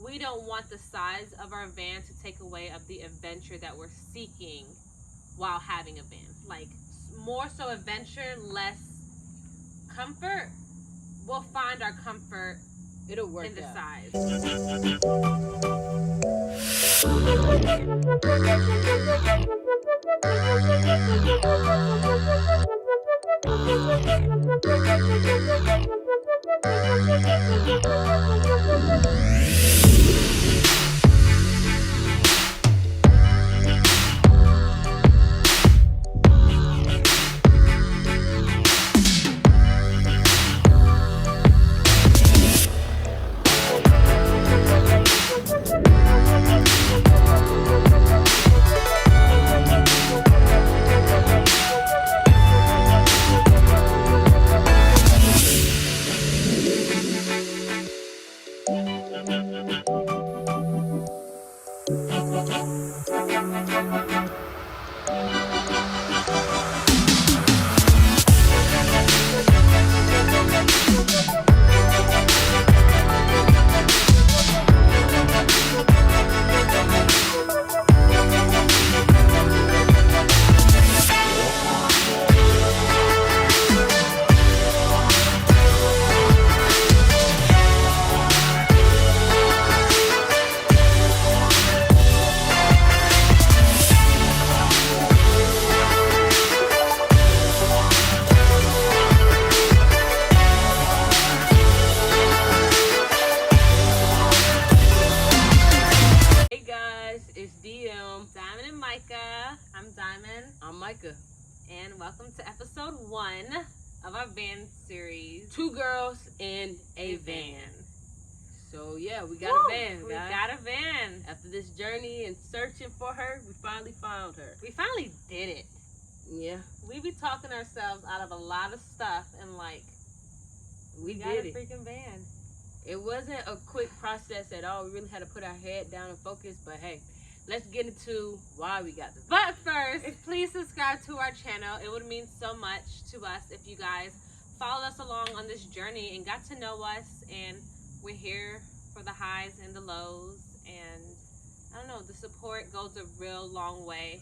we don't want the size of our van to take away of the adventure that we're seeking while having a van. Like, more so adventure, less comfort. We'll find our comfort It'll work in the out. size. Diamond and Micah. I'm Diamond. I'm Micah. And welcome to episode 1 of our van series. 2 girls in a van. So yeah, we got Woo! a van, guys. We got a van. After this journey and searching for her, we finally found her. We finally did it. Yeah. We be talking ourselves out of a lot of stuff and we got did a it. freaking van. It wasn't a quick process at all. We really had to put our head down and focus, but hey, let's get into why we got the van. But first, please subscribe to our channel. It would mean so much to us if you guys followed us along on this journey and got to know us. And we're here for the highs and the lows. And I don't know, the support goes a real long way.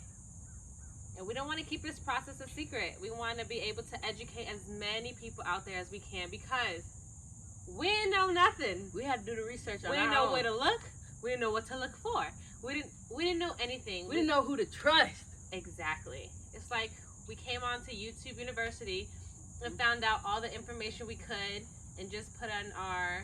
And we don't want to keep this process a secret. We want to be able to educate as many people out there as we can because we didn't know nothing. We had to do the research on We our didn't know own. where to look. We didn't know what to look for. We didn't know anything. We didn't know who to trust. Exactly. It's like we came onto YouTube University and found out all the information we could and just put on our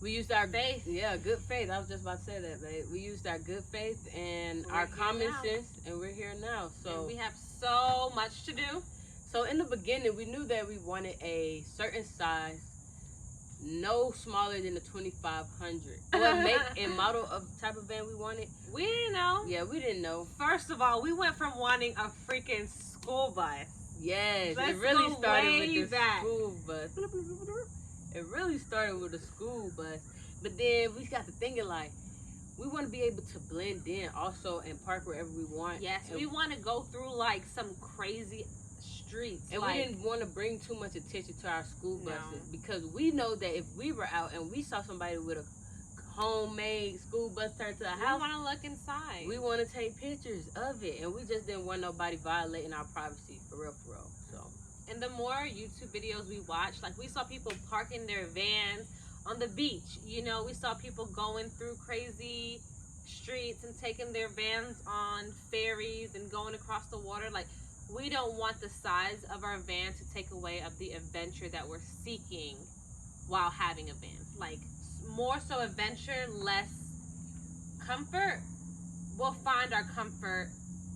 We used our faith. Yeah, good faith. I was just about to say that, babe. We used our good faith and We're our here common now. sense, and we're here now. So And we have so much to do. So in the beginning, we knew that we wanted a certain size, no smaller than the 2500. What make and model of type of van we wanted? We didn't know. Yeah, we didn't know. First of all, we went from wanting a freaking school bus. Yes, Let's it really go started way with the back. school bus. It really started with the school bus. But then we got to thinking like, we want to be able to blend in also and park wherever we want. Yes, and we want to go through like some crazy streets. And like, we didn't want to bring too much attention to our school No. buses because we know that if we were out and we saw somebody with a homemade school bus turned to a we house, want to look inside. we want to take pictures of it, and we just didn't want nobody violating our privacy for real. So, And the more YouTube videos we watched, like we saw people parking their vans on the beach. You know, we saw people going through crazy streets and taking their vans on ferries and going across the water. Like, we don't want the size of our van to take away of the adventure that we're seeking while having a van. Like, more so adventure, less comfort. We'll find our comfort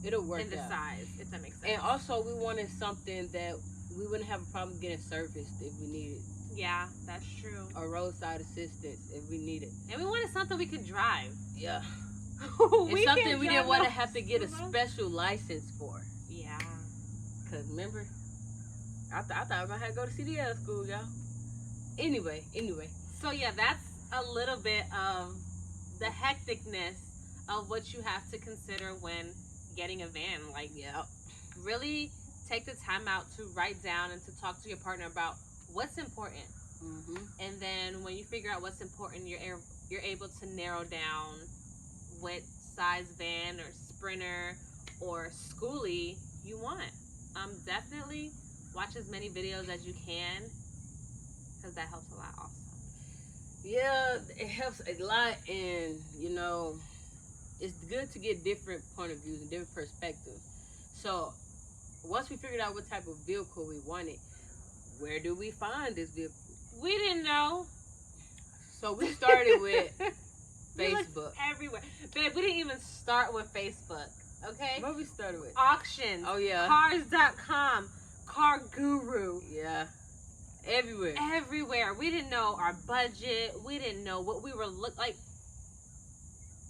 it'll work in the out. size, if that makes sense. And also, we wanted something that we wouldn't have a problem getting serviced if we needed, Yeah, that's true. or roadside assistance if we needed. And we wanted something we could drive. Yeah. We It's something can't we drive didn't want to no have to get a school bus. special license for. Yeah. Cause remember, I thought I was gonna have to go to CDL school, y'all. Anyway. So yeah, that's a little bit of the hecticness of what you have to consider when getting a van. Like, Yeah. really take the time out to write down and to talk to your partner about what's important. And then when you figure out what's important, you're able to narrow down what size van or Sprinter or schoolie you want. Definitely watch as many videos as you can, because that helps a lot also. Yeah, it helps a lot, and it's good to get different point of views and different perspectives. So once we figured out what type of vehicle we wanted, where do we find this vehicle? We didn't know. So we started with Facebook. Everywhere. Babe, we didn't even start with Facebook. Okay? What we started with? Auctions. Oh, yeah. Cars.com. Car Guru. Yeah. Everywhere. Everywhere. We didn't know our budget. We didn't know what we were like.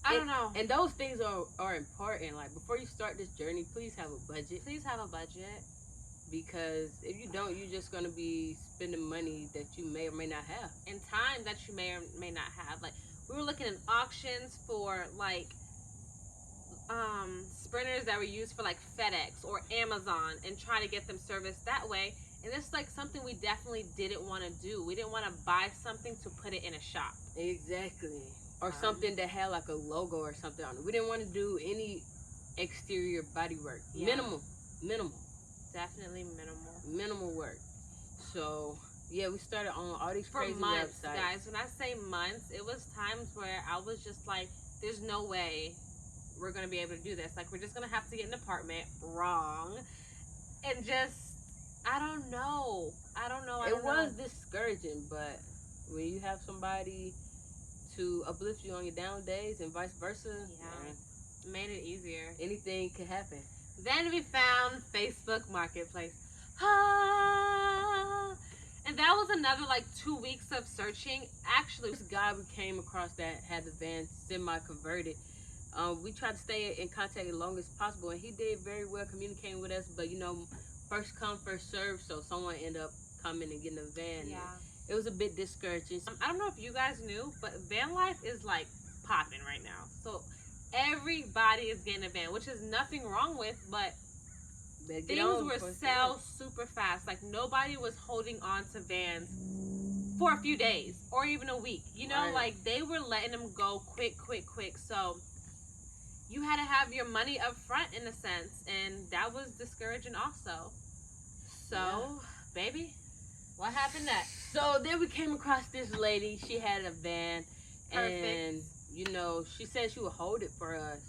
I don't know. And those things are important. Like, before you start this journey, please have a budget. Please have a budget. Because if you don't, you're just going to be spending money that you may or may not have. And time that you may or may not have. Like, we were looking at auctions for, like, Sprinters that were used for, like, FedEx or Amazon, and trying to get them serviced that way. And it's, like, something we definitely didn't want to do. We didn't want to buy something to put it in a shop. Exactly. Or something that had, like, a logo or something on it. We didn't want to do any exterior body work. Yeah. Minimal. Definitely minimal work. So yeah, we started on all these crazy months, websites. Guys, when I say months, it was times where I was just like, there's no way we're gonna be able to do this. Like, we're just gonna have to get an apartment. Wrong. And just, I don't know. It was discouraging, but when you have somebody to uplift you on your down days and vice versa, made it easier. Anything could happen. Then we found Facebook Marketplace. And that was another, like, 2 weeks of searching. Actually, this guy we came across that had the van semi-converted. We tried to stay in contact as long as possible, and he did very well communicating with us. But, first come, first serve, so someone ended up coming and getting a van. Yeah. It was a bit discouraging. I don't know if you guys knew, but van life is, like, popping right now. So everybody is getting a van, which is nothing wrong with, but things were sell super fast. Like, nobody was holding on to vans for a few days or even a week. Like, they were letting them go quick. So you had to have your money up front, in a sense, and that was discouraging also. So, baby, what happened next? So then we came across this lady. She had a van. Perfect. And she said she would hold it for us.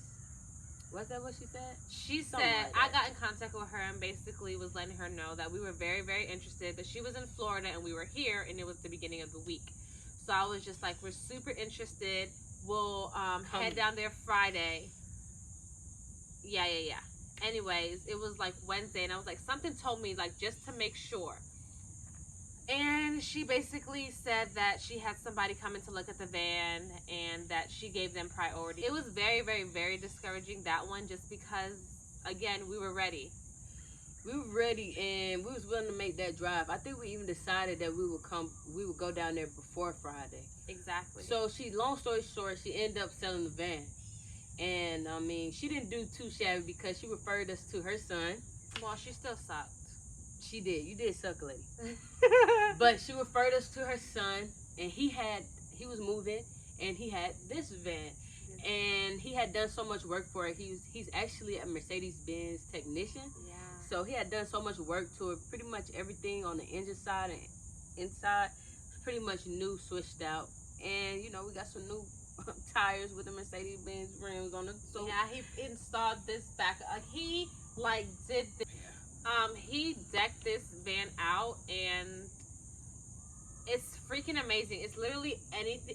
Was that what she said? She said, I got in contact with her and basically was letting her know that we were very, very interested, but she was in Florida and we were here, and it was the beginning of the week. So I was just like, we're super interested. We'll head down there Friday. Yeah. Anyways, it was like Wednesday, and I was like, something told me, like, just to make sure. And she basically said that she had somebody coming to look at the van and that she gave them priority. It was very, very, very discouraging, that one, just because, again, we were ready. We were ready, and we was willing to make that drive. I think we even decided that we would go down there before Friday. Exactly. So long story short, she ended up selling the van. And, she didn't do too shabby because she referred us to her son. Well, she still sucked. She did. You did suck, lady. But she referred us to her son, and he was moving, and he had this van. And he had done so much work for it. He's actually a Mercedes-Benz technician. Yeah. So he had done so much work to it. Pretty much everything on the engine side and inside was pretty much new, switched out. And, we got some new tires with the Mercedes-Benz rims on it. So yeah, he installed this back. He, did this. He decked this van out, and it's freaking amazing. It's literally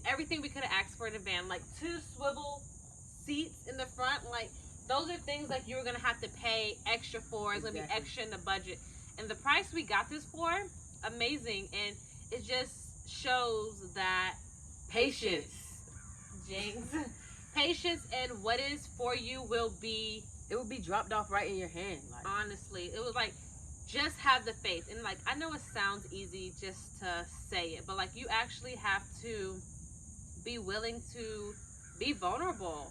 everything we could have asked for in a van. Like, 2 swivel seats in the front. Like, those are things like you were gonna have to pay extra for. It's gonna be extra in the budget. And the price we got this for, amazing. And it just shows that patience. Jinx. Patience, and what is for you will be. It will be dropped off right in your hand. Honestly, it was like, just have the faith. And I know it sounds easy just to say it, but you actually have to be willing to be vulnerable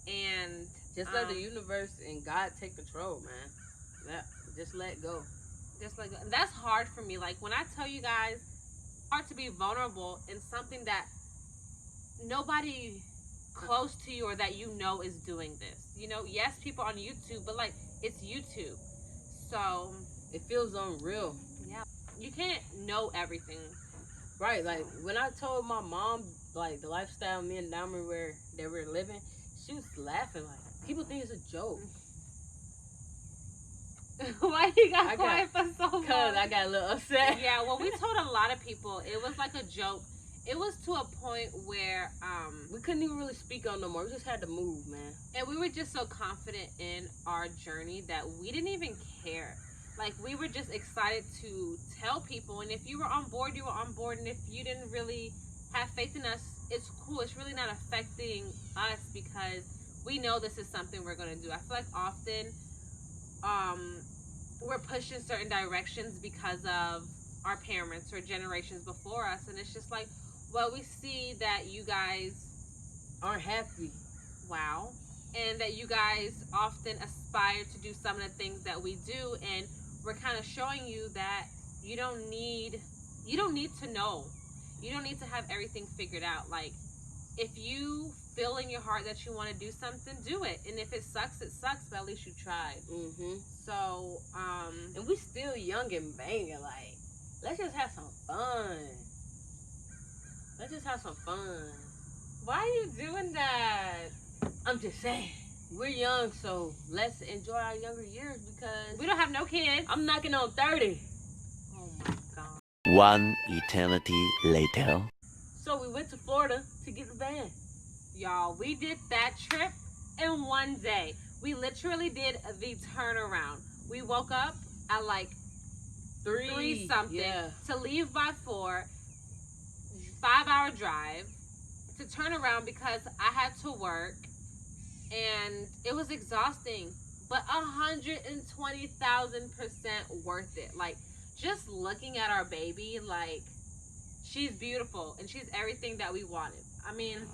and just let the universe and God take control, man. Just let go. And that's hard for me. When I tell you guys, hard to be vulnerable in something that nobody close to you or that you know is doing this. You know, yes, people on YouTube, but like it's YouTube. So it feels unreal. Yeah. You can't know everything. Right, like when I told my mom like the lifestyle me and Diamond were living, she was laughing like people think it's a joke. Why you got quiet for so long? Cause I got a little upset. Yeah, well, we told a lot of people it was like a joke. It was to a point where we couldn't even really speak on no more. We just had to move, man. And we were just so confident in our journey that we didn't even care. Like, we were just excited to tell people, and if you were on board, you were on board, and if you didn't really have faith in us, it's cool. It's really not affecting us because we know this is something we're going to do. I feel like often we're pushed in certain directions because of our parents or generations before us, and it's just like, well, we see that you guys aren't happy. Wow. And that you guys often aspire to do some of the things that we do, and we're kind of showing you that you don't need to know. You don't need to have everything figured out. Like, if you feel in your heart that you want to do something, do it. And if it sucks, but at least you tried. So, and we still young and banging. Like, let's just have some fun. Let's just have some fun. Why are you doing that? I'm just saying. We're young, so let's enjoy our younger years because we don't have no kids. I'm knocking on 30. Oh my God. One eternity later. So we went to Florida to get the van. Y'all, we did that trip in one day. We literally did the turnaround. We woke up at like 3 something to leave by 4, 5-hour drive to turn around because I had to work. And it was exhausting, but 120,000% worth it. Like, just looking at our baby, like, she's beautiful and she's everything that we wanted. I mean,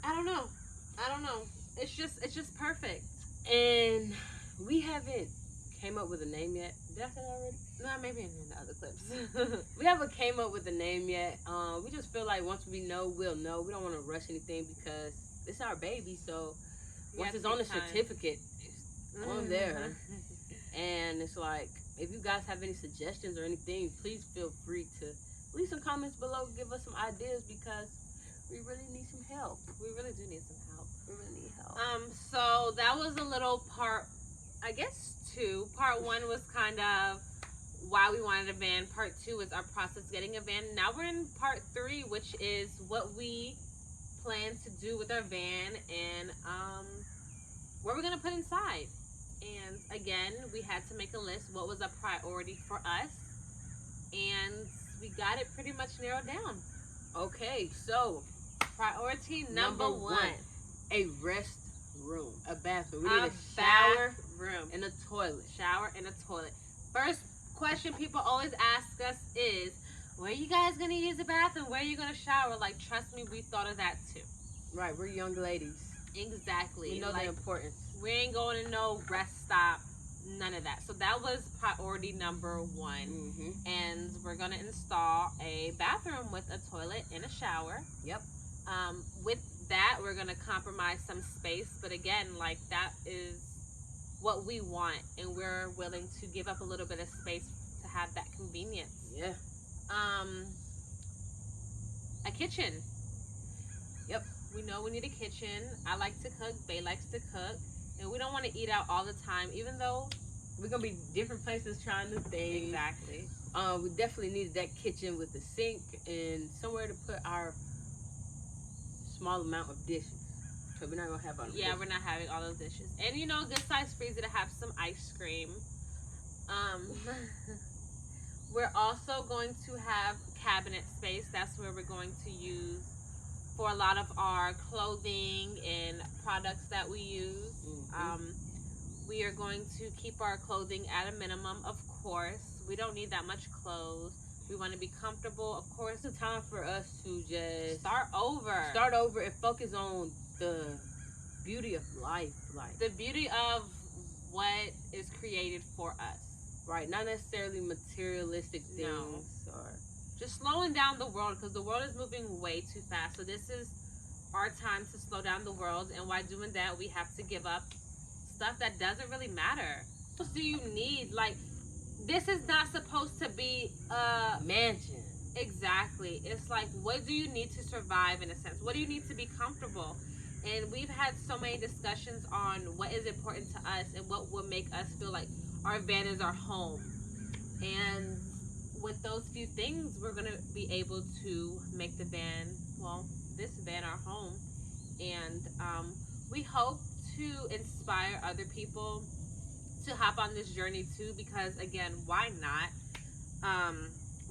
I don't know. It's just perfect. And we haven't came up with a name yet. Did I say that already? No, maybe in the other clips. We haven't came up with a name yet. We just feel like once we know, we'll know. We don't want to rush anything because it's our baby, so once it's on the certificate, it's on there. And it's like, if you guys have any suggestions or anything, please feel free to leave some comments below, give us some ideas because we really need some help. We really do need some help. We really need help. So that was a little part, I guess 2. Part 1 was kind of why we wanted a van. Part 2 is our process getting a van. Now we're in part 3, which is what we plan to do with our van and what we're gonna put inside. And again, we had to make a list. What was a priority for us? And we got it pretty much narrowed down. Okay, so priority number 1, a rest room, a bathroom. We need a shower room and a toilet. Shower and a toilet. First question people always ask us is, where you guys gonna use the bathroom? Where are you gonna shower? Like, trust me, we thought of that too. Right, we're young ladies. Exactly. We know the importance. We ain't going to no rest stop, none of that. So that was priority number 1. And we're gonna install a bathroom with a toilet and a shower. Yep. With that, we're gonna compromise some space, but again, like, that is what we want, and we're willing to give up a little bit of space to have that convenience. Yeah. A kitchen. Yep. We know we need a kitchen. I like to cook. Bae likes to cook. And we don't want to eat out all the time, even though we're going to be different places trying new things. Exactly. We definitely needed that kitchen with a sink and somewhere to put our small amount of dishes. So we're not going to have all the dishes. We're not having all those dishes. And, you know, a good size freezer to have some ice cream. We're also going to have cabinet space. That's where we're going to use for a lot of our clothing and products that we use. We are going to keep our clothing at a minimum, of course. We don't need that much clothes. We want to be comfortable. Of course, it's time for us to just start over and focus on the beauty of life. Like, the beauty of what is created for us. Right, not necessarily materialistic things or just slowing down the world, because the world is moving way too fast. So this is our time to slow down the world, and while doing that, we have to give up stuff that doesn't really matter. What do you need? Like, this is not supposed to be a mansion. Exactly. It's like, what do you need to survive, in a sense? What do you need to be comfortable? And we've had so many discussions on what is important to us and what will make us feel like our van is our home. And with those few things, we're going to be able to make the van, well, this van our home. And we hope to inspire other people to hop on this journey too, because again, why not?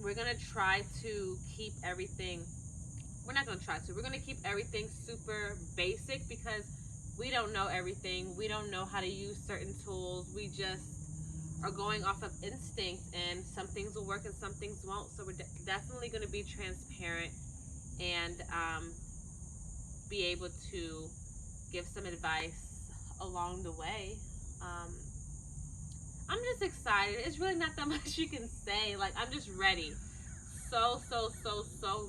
We're gonna try to keep everything, we're not gonna try to, we're gonna keep everything super basic, because we don't know everything. We don't know how to use certain tools. We just are going off of instinct, and some things will work and some things won't. So we're definitely going to be transparent and be able to give some advice along the way. I'm just excited. It's really not that much you can say. Like, I'm just ready. So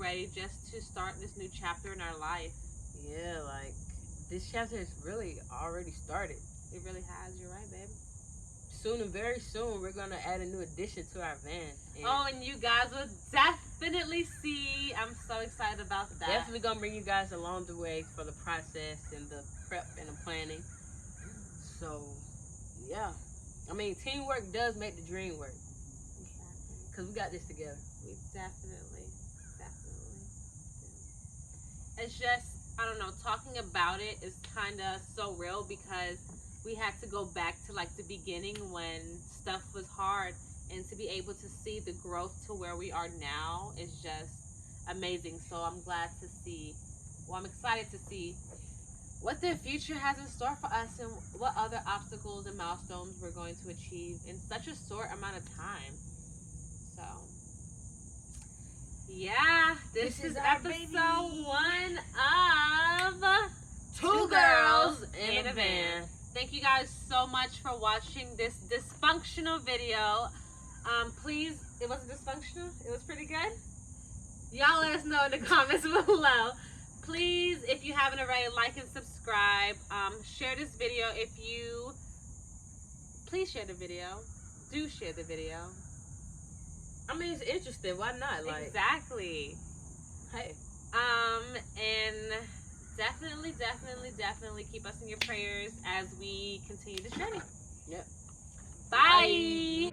ready just to start this new chapter in our life. Yeah, like, this chapter has really already started. It really has. You're right, babe. Soon and very soon, we're going to add a new addition to our van. And you guys will definitely see. I'm so excited about that. Definitely going to bring you guys along the way for the process and the prep and the planning. So, yeah. I mean, teamwork does make the dream work. Exactly. Because we got this together. We definitely do. It's just, I don't know, talking about it is kind of so real, because we had to go back to like the beginning when stuff was hard, and to be able to see the growth to where we are now is just amazing. So I'm glad to see, well, I'm excited to see what the future has in store for us and what other obstacles and milestones we're going to achieve in such a short amount of time. So, yeah, this is episode 1 of Two Girls in a Van. Thank you guys so much for watching this dysfunctional video. Please, it wasn't dysfunctional? It was pretty good? Y'all let us know in the comments below. Please, if you haven't already, like and subscribe. Share this video if you... Please share the video. Do share the video. I mean, it's interesting. Why not? Like, exactly. Hey. And definitely keep us in your prayers as we continue this journey. Yep. Bye.